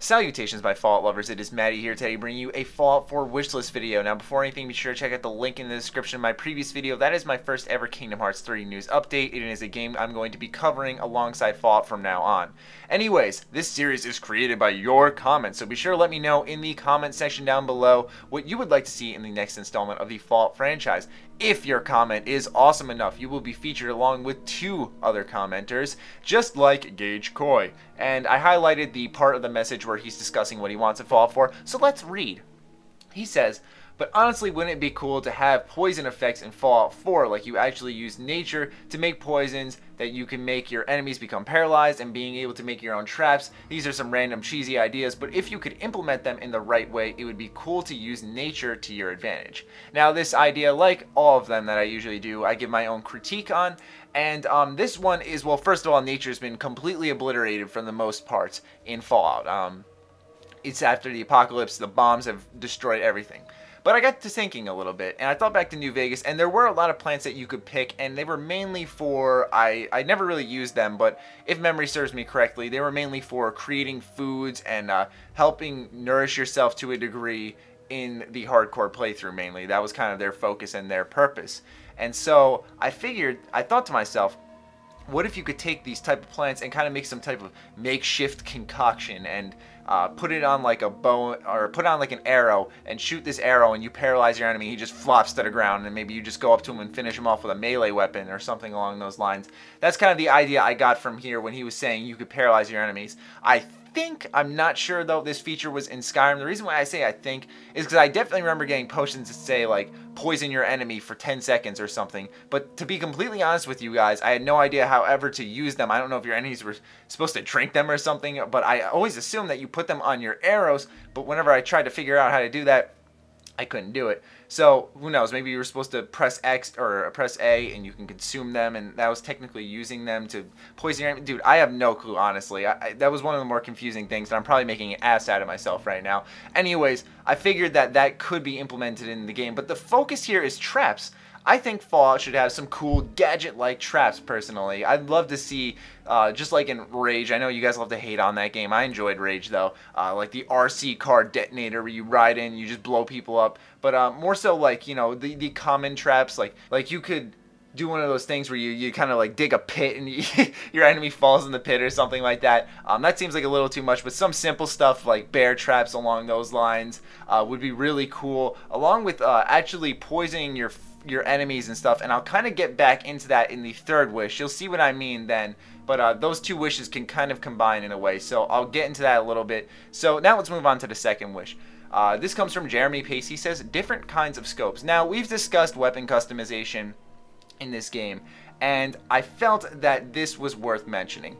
Salutations, my Fallout lovers. It is Maddie here today bringing you a Fallout 4 wishlist video. Now, before anything, be sure to check out the link in the description of my previous video. That is my first ever Kingdom Hearts 3 news update. It is a game I'm going to be covering alongside Fallout from now on. Anyways, this series is created by your comments, so be sure to let me know in the comment section down below what you would like to see in the next installment of the Fallout franchise. If your comment is awesome enough, you will be featured along with 2 other commenters, just like Gage Coy. And I highlighted the part of the message where he's discussing what he wants in Fallout 4, so let's read. He says, "But honestly, wouldn't it be cool to have poison effects in Fallout 4, like you actually use nature to make poisons that you can make your enemies become paralyzed and being able to make your own traps? These are some random cheesy ideas, but if you could implement them in the right way, it would be cool to use nature to your advantage." Now, this idea, like all of them that I usually do, I give my own critique on, and this one is, well, first of all, nature's been completely obliterated for the most part in Fallout. It's after the apocalypse, the bombs have destroyed everything. But I got to thinking a little bit, and I thought back to New Vegas, and there were a lot of plants that you could pick, and they were mainly for, I never really used them, but if memory serves me correctly, they were mainly for creating foods and helping nourish yourself to a degree in the hardcore playthrough mainly. That was kind of their focus and their purpose. And so I thought to myself, what if you could take these type of plants and kind of make some type of makeshift concoction and put it on like a bow, or put on like an arrow and shoot this arrow and you paralyze your enemy, he just flops to the ground, and maybe you just go up to him and finish him off with a melee weapon or something along those lines. That's kind of the idea I got from here when he was saying you could paralyze your enemies. I'm not sure though this feature was in Skyrim. The reason why I say I think is because I definitely remember getting potions that say like poison your enemy for 10 seconds or something. But to be completely honest with you guys, I had no idea how ever to use them. I don't know if your enemies were supposed to drink them or something, but I always assumed that you put them on your arrows. But whenever I tried to figure out how to do that, I couldn't do it. So who knows, maybe you were supposed to press X or press A and you can consume them, and that was technically using them to poison your enemy. Dude, I have no clue, honestly. That was one of the more confusing things, and I'm probably making an ass out of myself right now. Anyways, I figured that that could be implemented in the game, but the focus here is traps. I think Fallout should have some cool gadget-like traps, personally. I'd love to see, just like in Rage, I know you guys love to hate on that game. I enjoyed Rage, though. Like the RC car detonator where you ride in, you just blow people up. But more so like, you know, the common traps, like you could do one of those things where you kind of like dig a pit and your enemy falls in the pit or something like that. That seems like a little too much, but some simple stuff like bear traps along those lines would be really cool, along with actually poisoning your enemies and stuff. And I'll kind of get back into that in the third wish. You'll see what I mean then. But those 2 wishes can kind of combine in a way, so I'll get into that a little bit. So now let's move on to the second wish. This comes from Jeremy Pace. He says, different kinds of scopes. Now, we've discussed weapon customization in this game, and I felt that this was worth mentioning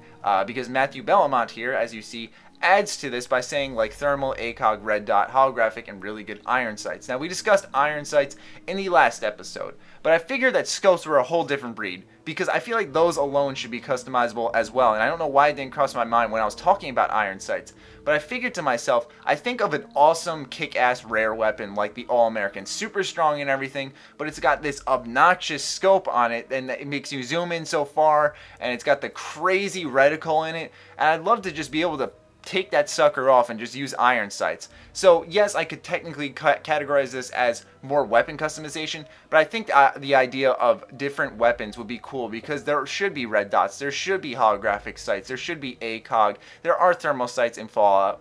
because Matthew Bellamont here, as you see, adds to this by saying like thermal, ACOG, red dot, holographic, and really good iron sights. Now, we discussed iron sights in the last episode, but I figured that scopes were a whole different breed because I feel like those alone should be customizable as well, and I don't know why it didn't cross my mind when I was talking about iron sights, but I figured to myself, I think of an awesome kick-ass rare weapon like the All-American, super strong and everything, but it's got this obnoxious scope on it, and it makes you zoom in so far, and it's got the crazy reticle in it, and I'd love to just be able to take that sucker off and just use iron sights. So yes, I could technically categorize this as more weapon customization, but I think the idea of different weapons would be cool because there should be red dots, there should be holographic sights, there should be ACOG, there are thermal sights in Fallout,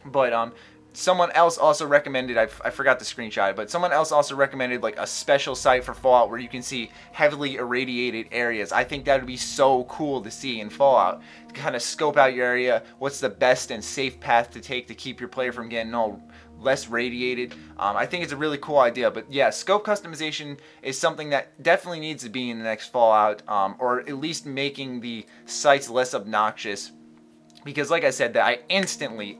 but someone else also recommended, I forgot the screenshot, but someone else also recommended like a special sight for Fallout where you can see heavily irradiated areas. I think that would be so cool to see in Fallout. To kind of scope out your area, what's the best and safe path to take to keep your player from getting all less radiated. I think it's a really cool idea, but yeah, scope customization is something that definitely needs to be in the next Fallout, or at least making the sights less obnoxious, because like I said, that I instantly,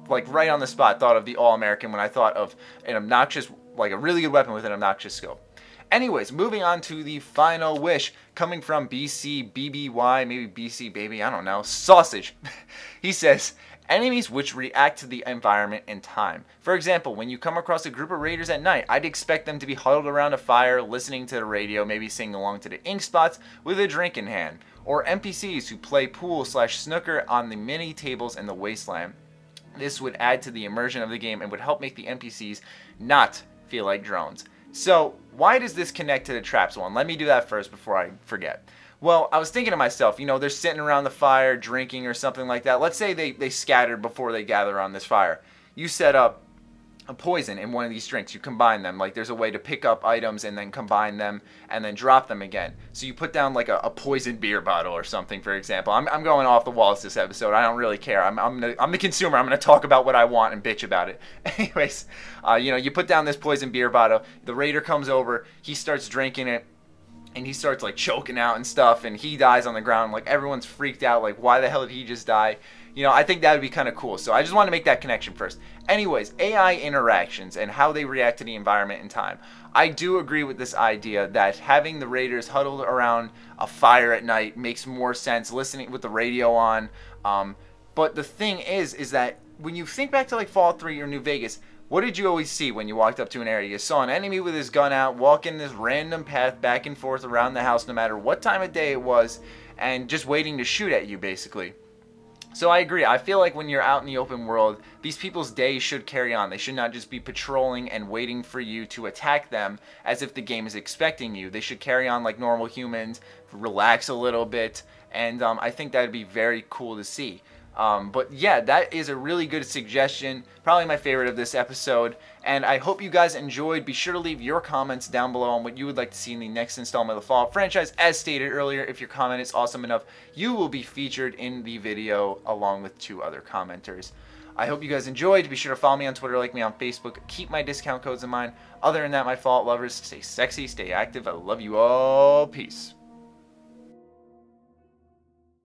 like right on the spot, thought of the All-American when I thought of an obnoxious, like a really good weapon with an obnoxious scope. Anyways, moving on to the final wish, coming from BCBBY, maybe BC Baby, I don't know, Sausage. He says, enemies which react to the environment and time. For example, when you come across a group of raiders at night, I'd expect them to be huddled around a fire, listening to the radio, maybe singing along to the ink spots with a drink in hand. Or NPCs who play pool/snooker on the mini tables in the wasteland. This would add to the immersion of the game and would help make the NPCs not feel like drones. So why does this connect to the traps one? Let me do that first before I forget. Well, I was thinking to myself, you know, they're sitting around the fire drinking or something like that. Let's say they scattered before they gather on this fire. You set up a poison in one of these drinks. You combine them. Like, there's a way to pick up items and then combine them and then drop them again. So you put down like a poisoned beer bottle or something, for example. I'm going off the walls this episode. I don't really care. I'm the consumer. I'm going to talk about what I want and bitch about it. Anyways, you know, you put down this poisoned beer bottle. The raider comes over. He starts drinking it. And he starts like choking out and stuff, and he dies on the ground. Like, everyone's freaked out, like, why the hell did he just die? You know, I think that would be kind of cool. So I just want to make that connection first. Anyways, AI interactions and how they react to the environment and time. I do agree with this idea that having the raiders huddled around a fire at night makes more sense, listening with the radio on. But the thing is that when you think back to like Fallout 3 or New Vegas, what did you always see when you walked up to an area? You saw an enemy with his gun out, walking this random path back and forth around the house no matter what time of day it was, and just waiting to shoot at you, basically. So I agree. I feel like when you're out in the open world, these people's days should carry on. They should not just be patrolling and waiting for you to attack them as if the game is expecting you. They should carry on like normal humans, relax a little bit, and I think that would be very cool to see. But yeah, that is a really good suggestion. Probably my favorite of this episode. And I hope you guys enjoyed. Be sure to leave your comments down below on what you would like to see in the next installment of the Fallout franchise. As stated earlier, if your comment is awesome enough, you will be featured in the video along with 2 other commenters. I hope you guys enjoyed. Be sure to follow me on Twitter, like me on Facebook. Keep my discount codes in mind. Other than that, my Fallout lovers, stay sexy, stay active. I love you all. Peace.